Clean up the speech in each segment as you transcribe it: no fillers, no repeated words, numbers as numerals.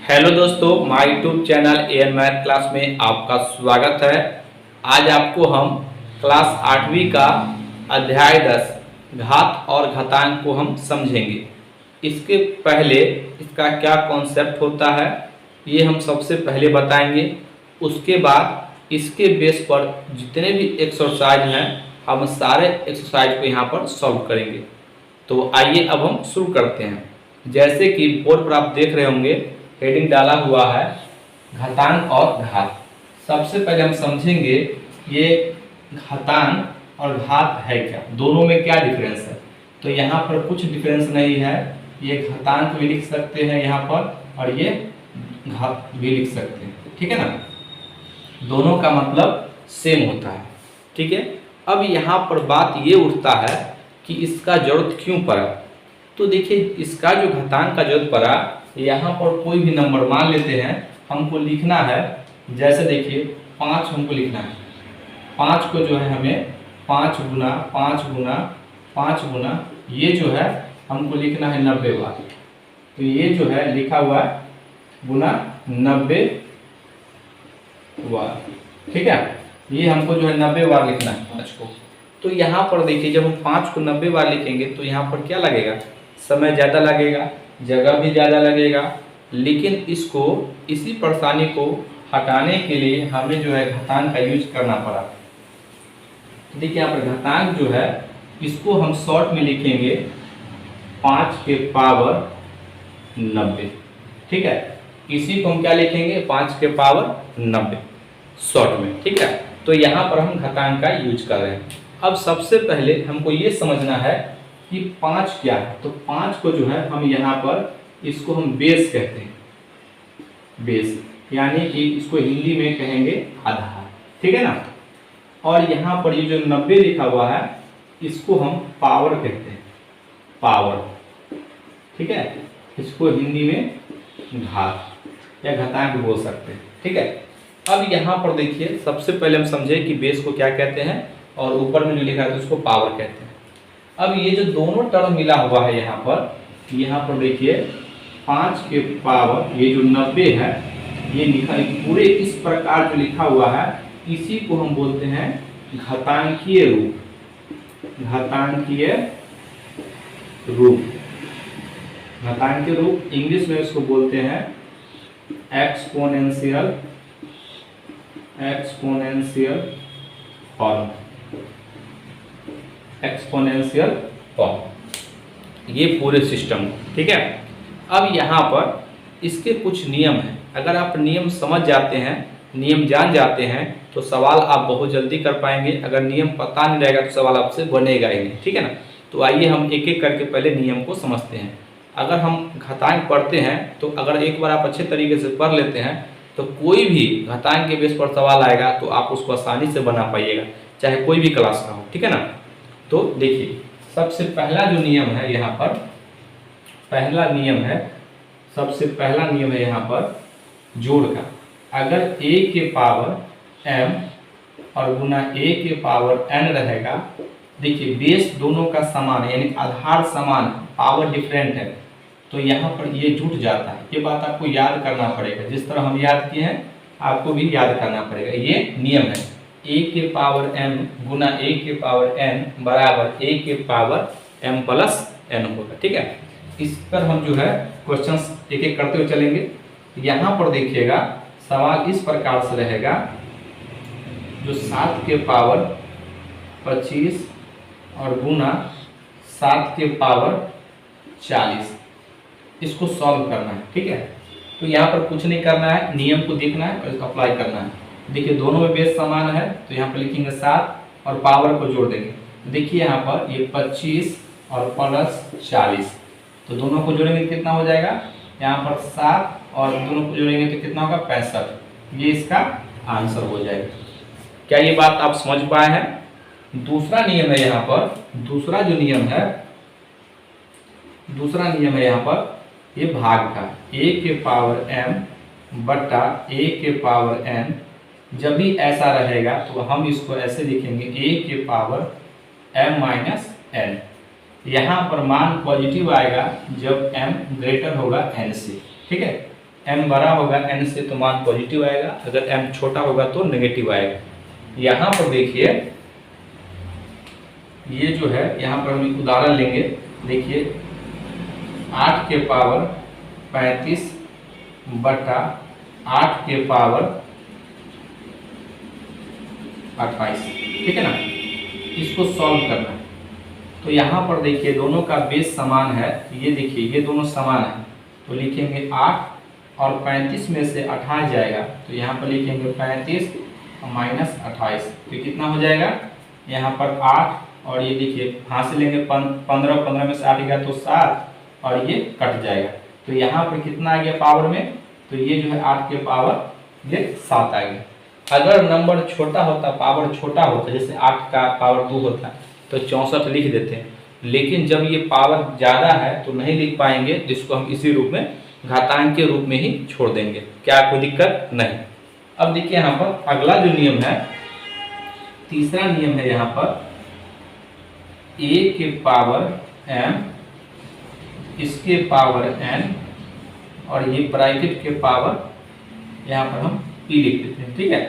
Hello दोस्तों, my YouTube channel AN math class में आपका स्वागत है। आज आपको हम क्लास 8वीं का अध्याय 10 घात और घातांक को हम समझेंगे। इसके पहले इसका क्या कॉन्सेप्ट होता है ये हम सबसे पहले बताएंगे। उसके बाद इसके बेस पर जितने भी एक्सरसाइज हैं हम सारे एक्सरसाइज को यहाँ पर सॉल्व करेंगे। तो आइए अब हम शुरू करते हैं। जैसे कि बोर्ड पर आप देख रहे होंगे, हेडिंग डाला हुआ है घातांक और घात। सबसे पहले हम समझेंगे ये घातांक और घात है क्या, दोनों में क्या डिफरेंस है। तो यहाँ पर कुछ डिफरेंस नहीं है, ये घातांक भी लिख सकते हैं यहाँ पर और ये घात भी लिख सकते हैं, ठीक है ना। दोनों का मतलब सेम होता है, ठीक है। अब यहाँ पर बात ये उठता है कि इसका जरूरत क्यों पड़ा। तो देखिए, इसका जो घातांक का जरूरत पड़ा, यहाँ पर कोई भी नंबर मान लेते हैं, हमको लिखना है। जैसे देखिए 5 हमको लिखना है। 5 को जो है हमें 5 गुना 5 गुना 5 गुना ये जो है हमको लिखना है 90 बार। तो ये जो है लिखा हुआ है गुना 90 बार, ठीक है। ये हमको जो है 90 बार लिखना है 5 को। तो यहाँ पर देखिए, जब हम 5 को 90 बार लिखेंगे तो यहाँ पर क्या लगेगा, समय ज़्यादा लगेगा, जगह भी ज़्यादा लगेगा। लेकिन इसको, इसी परेशानी को हटाने के लिए हमें जो है घातांक का यूज करना पड़ा। देखिए यहाँ पर घातांक जो है इसको हम शॉर्ट में लिखेंगे 5 के पावर 90, ठीक है। इसी को हम क्या लिखेंगे, 5 के पावर 90 शॉर्ट में, ठीक है। तो यहाँ पर हम घातांक का यूज कर रहे हैं। अब सबसे पहले हमको ये समझना है कि 5 क्या है। तो 5 को जो है हम यहाँ पर इसको हम बेस कहते हैं, बेस, यानी कि इसको हिंदी में कहेंगे आधार, ठीक है ना। और यहाँ पर ये जो 90 लिखा हुआ है इसको हम पावर कहते हैं, पावर, ठीक है। इसको हिंदी में घात या घातांक बोल सकते हैं, ठीक है। अब यहाँ पर देखिए, सबसे पहले हम समझे कि बेस को क्या कहते हैं और ऊपर में जो लिखा है उसको पावर कहते हैं। अब ये जो दोनों टर्म मिला हुआ है यहाँ पर देखिए 5 के पावर ये जो 90 है, ये लिखा पूरे इस प्रकार जो लिखा हुआ है इसी को हम बोलते हैं घातांकीय रूप। घातांकीय रूप, घातांकीय रूप इंग्लिश में इसको बोलते हैं exponential, exponential form, exponential form, ये पूरे सिस्टम, ठीक है। अब यहाँ पर इसके कुछ नियम हैं। अगर आप नियम समझ जाते हैं, नियम जान जाते हैं तो सवाल आप बहुत जल्दी कर पाएंगे। अगर नियम पता नहीं रहेगा तो सवाल आपसे बनेगा ही नहीं, ठीक है ना। तो आइए हम एक एक करके पहले नियम को समझते हैं। अगर हम घातांक पढ़ते हैं तो अगर एक बार आप अच्छे तरीके से पढ़ लेते हैं तो कोई भी घातांक के बेस पर सवाल आएगा तो आप उसको आसानी से बना पाइएगा, चाहे कोई भी क्लास का हो, ठीक है ना। तो देखिए, सबसे पहला जो नियम है यहाँ पर, पहला नियम है, सबसे पहला नियम है यहाँ पर जोड़ का। अगर a के पावर m और गुना a के पावर n रहेगा, देखिए बेस दोनों का समान है, यानी आधार समान, पावर डिफरेंट है, तो यहाँ पर ये जुट जाता है। ये बात आपको याद करना पड़ेगा, जिस तरह हम याद किए हैं आपको भी याद करना पड़ेगा। ये नियम है, a के पावर m गुना a के पावर n बराबर a के पावर m प्लस n होगा, ठीक है। इस पर हम जो है क्वेश्चंस एक एक करते हुए चलेंगे। यहाँ पर देखिएगा सवाल इस प्रकार से रहेगा, जो 7 के पावर 25 और गुना 7 के पावर 40, इसको सॉल्व करना है, ठीक है। तो यहाँ पर कुछ नहीं करना है, नियम को देखना है और अप्लाई करना है। देखिए दोनों में बेस समान है तो यहाँ पर लिखेंगे 7 और पावर को जोड़ देंगे। देखिए यहाँ पर ये 25 और प्लस 40, तो दोनों को जोड़ेंगे कितना हो जाएगा, यहाँ पर 7 और दोनों को जोड़ेंगे तो कितना होगा 65। ये इसका आंसर हो जाएगा। क्या ये बात आप समझ पाए हैं। दूसरा नियम है यहाँ पर, दूसरा जो नियम है, दूसरा नियम है यहाँ पर ये भाग का, a के पावर m बटा a के पावर n। जब भी ऐसा रहेगा तो हम इसको ऐसे लिखेंगे a के पावर m माइनस n। यहाँ पर मान पॉजिटिव आएगा जब m ग्रेटर होगा n से, ठीक है। m बड़ा होगा n से तो मान पॉजिटिव आएगा, अगर m छोटा होगा तो नेगेटिव आएगा। यहाँ पर देखिए ये जो है, यहाँ पर हम एक उदाहरण लेंगे। देखिए 8 के पावर 35 बटा 8 के पावर 28, ठीक है ना। इसको सॉल्व करना है तो यहाँ पर देखिए दोनों का बेस समान है, ये देखिए ये दोनों समान है तो लिखेंगे 8 और 35 में से 28 जाएगा तो यहाँ पर लिखेंगे 35 माइनस 28, तो कितना हो जाएगा यहाँ पर 8 और ये देखिए यहाँ से लेंगे 15 में से 8 गया तो 7 और ये कट जाएगा तो यहाँ पर कितना आ गया पावर में, तो ये जो है 8 के पावर ये 7 आ गया। अगर नंबर छोटा होता, पावर छोटा होता, जैसे 8 का पावर 2 होता तो 64 लिख देते हैं, लेकिन जब ये पावर ज़्यादा है तो नहीं लिख पाएंगे, जिसको हम इसी रूप में घातांक के रूप में ही छोड़ देंगे, क्या कोई दिक्कत नहीं। अब देखिए यहाँ पर अगला जो नियम है, तीसरा नियम है यहाँ पर a के पावर m इसके पावर n और ये ब्रैकेट के पावर यहाँ पर हम p लिख देते हैं, ठीक है।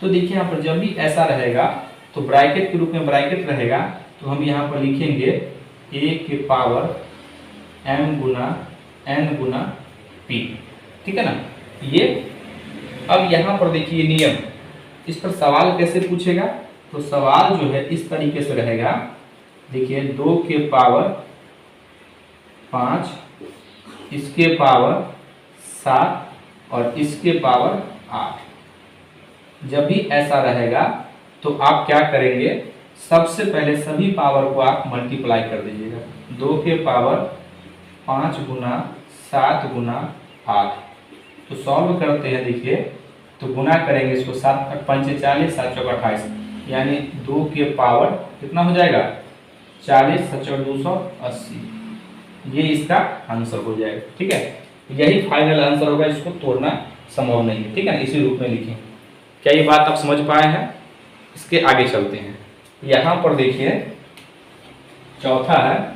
तो देखिए यहाँ पर जब भी ऐसा रहेगा तो ब्रैकेट के रूप में ब्रैकेट रहेगा तो हम यहाँ पर लिखेंगे a के पावर m गुना n गुना p, ठीक है ना। ये अब यहाँ पर देखिए नियम, इस पर सवाल कैसे पूछेगा, तो सवाल जो है इस तरीके से रहेगा। देखिए 2 के पावर 5 इसके पावर 7 और इसके पावर 8। जब भी ऐसा रहेगा तो आप क्या करेंगे, सबसे पहले सभी पावर को आप मल्टीप्लाई कर दीजिएगा। 2 के पावर 5 गुना 7 गुना 8, तो सॉल्व करते हैं। देखिए तो गुना करेंगे इसको, 7 पंचे 40 7 चौक 28, यानी 2 के पावर कितना हो जाएगा 40 7 280, ये इसका आंसर हो जाएगा, ठीक है। यही फाइनल आंसर होगा, इसको तोड़ना संभव नहीं है, ठीक है। इसी रूप में लिखें। क्या ये बात आप समझ पाए हैं? इसके आगे चलते हैं। यहाँ पर देखिए चौथा है,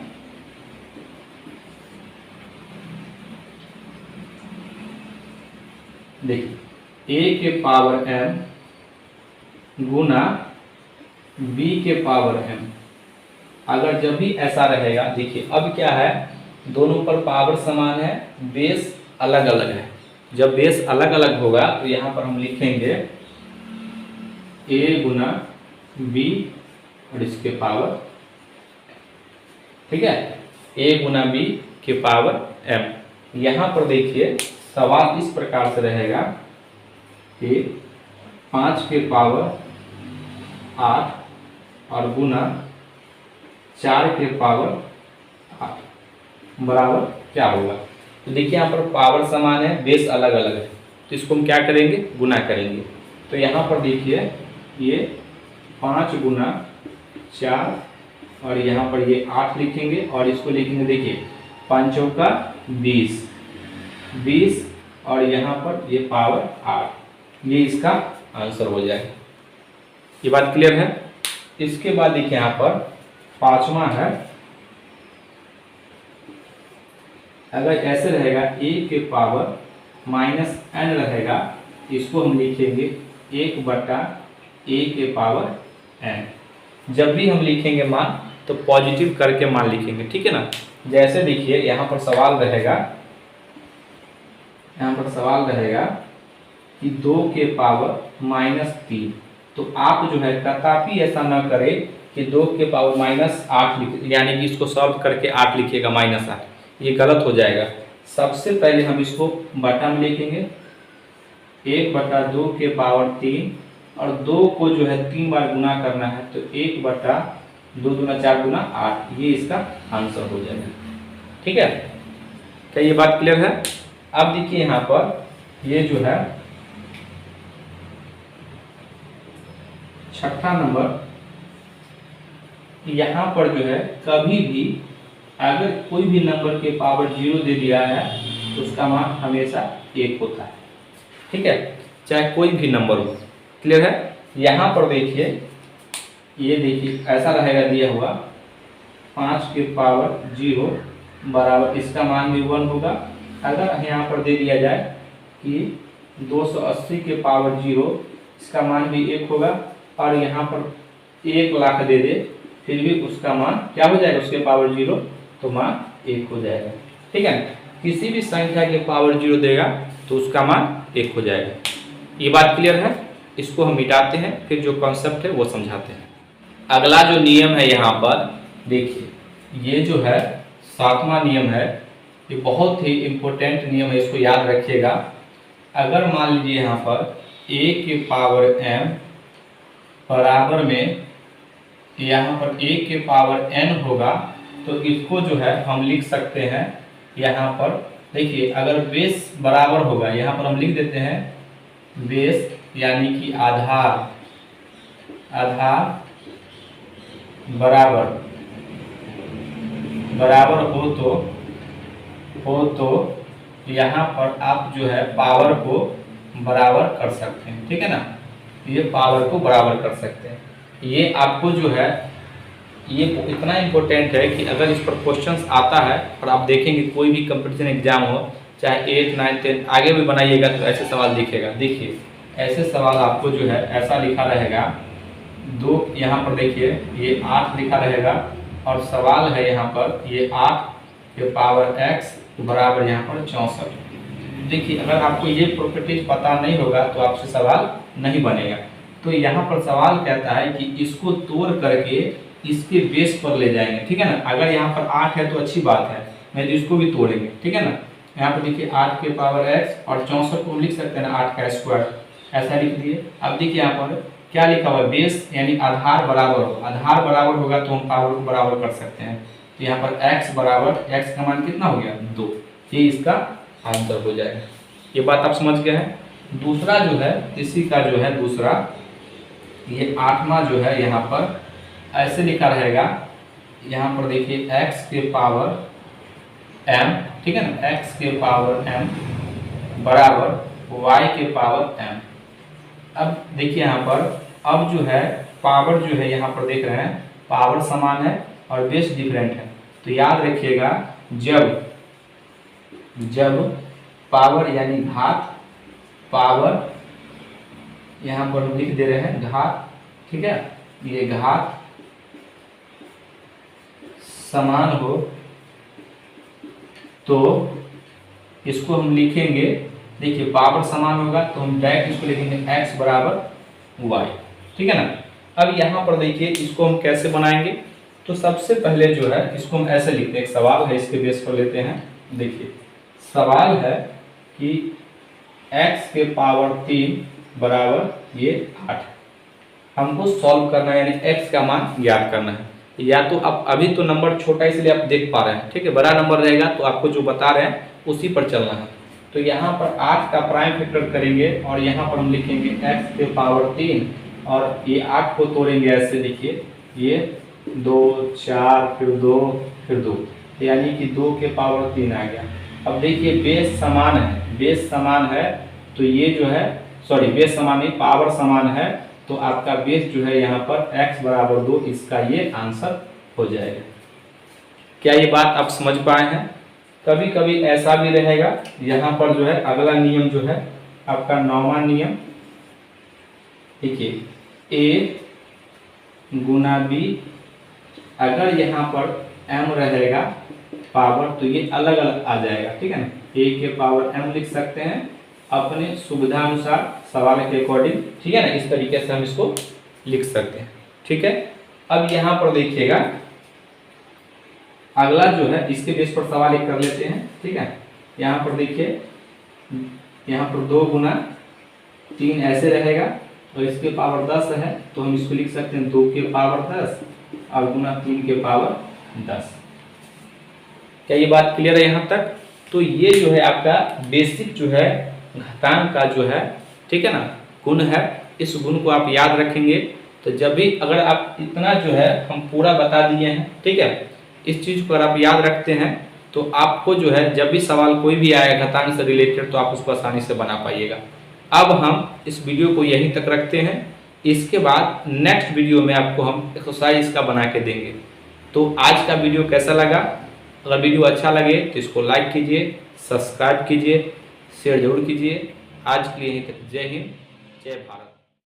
देखिए a के पावर m गुना b के पावर m। अगर जब भी ऐसा रहेगा, देखिए अब क्या है, दोनों पर पावर समान है, बेस अलग अलग है। जब बेस अलग अलग होगा तो यहाँ पर हम लिखेंगे a गुना b और इसके पावर, ठीक है, a गुना b के पावर m। यहाँ पर देखिए सवाल इस प्रकार से रहेगा कि 5 के पावर 8 और गुना 4 के पावर 8 बराबर क्या होगा। तो देखिए यहाँ पर पावर समान है, बेस अलग अलग है, तो इसको हम क्या करेंगे, गुना करेंगे। तो यहाँ पर देखिए ये 5 गुना 4 और यहाँ पर ये 8 लिखेंगे और इसको लिखेंगे, देखिए 5 चौका 20 और यहाँ पर ये पावर 8, ये इसका आंसर हो जाएगा। ये बात क्लियर है। इसके बाद देखिए यहाँ पर पांचवा है, अगर ऐसे रहेगा a के पावर माइनस n रहेगा, इसको हम लिखेंगे 1 बटा a के पावर n। जब भी हम लिखेंगे मान तो पॉजिटिव करके मान लिखेंगे, ठीक है ना। जैसे देखिए यहाँ पर सवाल रहेगा, यहाँ पर सवाल रहेगा कि 2 के पावर माइनस 3, तो आप जो है कदापि ऐसा ना करें कि 2 के पावर माइनस 8 यानी कि इसको सॉल्व करके 8 लिखिएगा माइनस 8, ये गलत हो जाएगा। सबसे पहले हम इसको बटा में लिखेंगे, 1 बटा 2 के पावर 3 और 2 को जो है 3 बार गुना करना है, तो 1 बटा 2 दूना 4 गुना 8, ये इसका आंसर हो जाएगा, ठीक है। क्या ये बात क्लियर है? अब देखिए यहाँ पर ये जो है छठा नंबर, यहाँ पर जो है कभी भी अगर कोई भी नंबर के पावर 0 दे दिया है तो उसका मान हमेशा 1 होता है, ठीक है, चाहे कोई भी नंबर हो। क्लियर है? यहाँ पर देखिए, ये देखिए ऐसा रहेगा दिया हुआ 5 के पावर 0 बराबर, इसका मान भी 1 होगा अगर यहाँ पर दे दिया जाए कि 280 के पावर 0, इसका मान भी 1 होगा, और यहाँ पर 1 लाख दे दे फिर भी उसका मान क्या हो जाएगा, उसके पावर 0 तो मान 1 हो जाएगा। ठीक है, किसी भी संख्या के पावर 0 देगा तो उसका मान 1 हो जाएगा। ये बात क्लियर है। इसको हम मिटाते हैं, फिर जो कॉन्सेप्ट है वो समझाते हैं। अगला जो नियम है यहाँ पर देखिए, ये जो है 7वां नियम है, ये बहुत ही इम्पोर्टेंट नियम है, इसको याद रखिएगा। अगर मान लीजिए यहाँ पर a के पावर m बराबर में यहाँ पर a के पावर n होगा, तो इसको जो है हम लिख सकते हैं यहाँ पर देखिए, अगर बेस बराबर होगा, यहाँ पर हम लिख देते हैं बेस यानी कि आधार बराबर हो तो यहाँ पर आप जो है पावर को बराबर कर सकते हैं। ठीक है ना, ये पावर को बराबर कर सकते हैं। ये आपको जो है ये इतना इम्पोर्टेंट है कि अगर इस पर क्वेश्चंस आता है और आप देखेंगे कोई भी कंपटीशन एग्जाम हो, चाहे 8, 9, 10 आगे भी बनाइएगा तो ऐसे सवाल दिखेगा। देखिए ऐसे सवाल आपको जो है ऐसा लिखा रहेगा, 2 यहाँ पर देखिए ये 8 लिखा रहेगा, और सवाल है यहाँ पर ये 8 के पावर x बराबर यहाँ पर 64। देखिए अगर आपको ये प्रॉपर्टीज पता नहीं होगा तो आपसे सवाल नहीं बनेगा। तो यहाँ पर सवाल कहता है कि इसको तोड़ करके इसके बेस पर ले जाएंगे। ठीक है ना, अगर यहाँ पर 8 है तो अच्छी बात है, नहीं तो इसको भी तोड़ेंगे। ठीक है ना, यहाँ पर देखिए 8 के पावर x और 64 को हम लिख सकते हैं ना 8 का स्क्वायर, ऐसा लिख दिए। अब देखिए यहाँ पर क्या लिखा हुआ है, बेस यानी आधार बराबर हो, आधार बराबर होगा तो हम पावर को बराबर कर सकते हैं। तो यहाँ पर x बराबर, x का मान कितना हो गया 2, ये इसका आंसर हो जाएगा। ये बात आप समझ गए हैं। दूसरा जो है, इसी का जो है दूसरा, ये 8वां जो है यहाँ पर ऐसे लिखा रहेगा, यहाँ पर देखिए x के पावर m, ठीक है ना, x के पावर m बराबर y के पावर m। अब देखिए यहाँ पर अब जो है पावर जो है यहाँ पर देख रहे हैं पावर समान है और बेस डिफरेंट है। तो याद रखिएगा जब पावर यानी घात, पावर यहाँ पर हम लिख दे रहे हैं घात, ठीक है, ये घात समान हो तो इसको हम लिखेंगे, देखिए पावर समान होगा तो हम डायरेक्ट इसको लिखेंगे x बराबर y। ठीक है ना। अब यहाँ पर देखिए इसको हम कैसे बनाएंगे, तो सबसे पहले जो है इसको हम ऐसे लिखते हैं, एक सवाल है इसके बेस पर लेते हैं। देखिए सवाल है कि x के पावर 3 बराबर ये 8, हमको सॉल्व करना है, यानी x का मान ज्ञात करना है। या तो आप अभी तो नंबर छोटा इसलिए आप देख पा रहे हैं, ठीक है, बड़ा नंबर रहेगा तो आपको जो बता रहे हैं उसी पर चलना है। तो यहाँ पर 8 का प्राइम फैक्टर करेंगे और यहाँ पर हम लिखेंगे x के पावर 3 और ये 8 को तोड़ेंगे ऐसे, देखिए ये 2 4 फिर 2 फिर 2, यानी कि 2 के पावर 3 आ गया। अब देखिए बेस समान है, बेस समान है तो ये जो है, सॉरी बेस समान नहीं, पावर समान है, तो आपका बेस जो है यहाँ पर x बराबर 2, इसका ये आंसर हो जाएगा। क्या ये बात आप समझ पाए हैं। कभी कभी ऐसा भी रहेगा, यहाँ पर जो है अगला नियम जो है आपका 9वां नियम, देखिए a गुना b, अगर यहाँ पर m रहेगा पावर तो ये अलग अलग आ जाएगा। ठीक है ना, a के पावर m लिख सकते हैं अपने सुविधा अनुसार, सवाल के अकॉर्डिंग। ठीक है ना, इस तरीके से हम इसको लिख सकते हैं। ठीक है, अब यहाँ पर देखिएगा अगला जो है इसके बेस पर सवाल एक कर लेते हैं। ठीक है, यहाँ पर देखिए यहाँ पर 2 गुना 3 ऐसे रहेगा और इसके पावर 10 है तो हम इसको लिख सकते हैं 2 के पावर 10 और गुना 3 के पावर 10। क्या ये बात क्लियर है यहाँ तक। तो ये जो है आपका बेसिक जो है घातांक का जो है, ठीक है ना, गुण है। इस गुण को आप याद रखेंगे तो जब भी अगर आप इतना जो है हम पूरा बता दिए हैं, ठीक है, इस चीज़ को अगर आप याद रखते हैं तो आपको जो है जब भी सवाल कोई भी आएगा घातांक से रिलेटेड तो आप उसको आसानी से बना पाइएगा। अब हम इस वीडियो को यहीं तक रखते हैं, इसके बाद नेक्स्ट वीडियो में आपको हम एक्सरसाइज इसका बना के देंगे। तो आज का वीडियो कैसा लगा, अगर वीडियो अच्छा लगे तो इसको लाइक कीजिए, सब्सक्राइब कीजिए, शेयर जरूर कीजिए। आज के लिए यहीं तक। जय हिंद, जय भारत।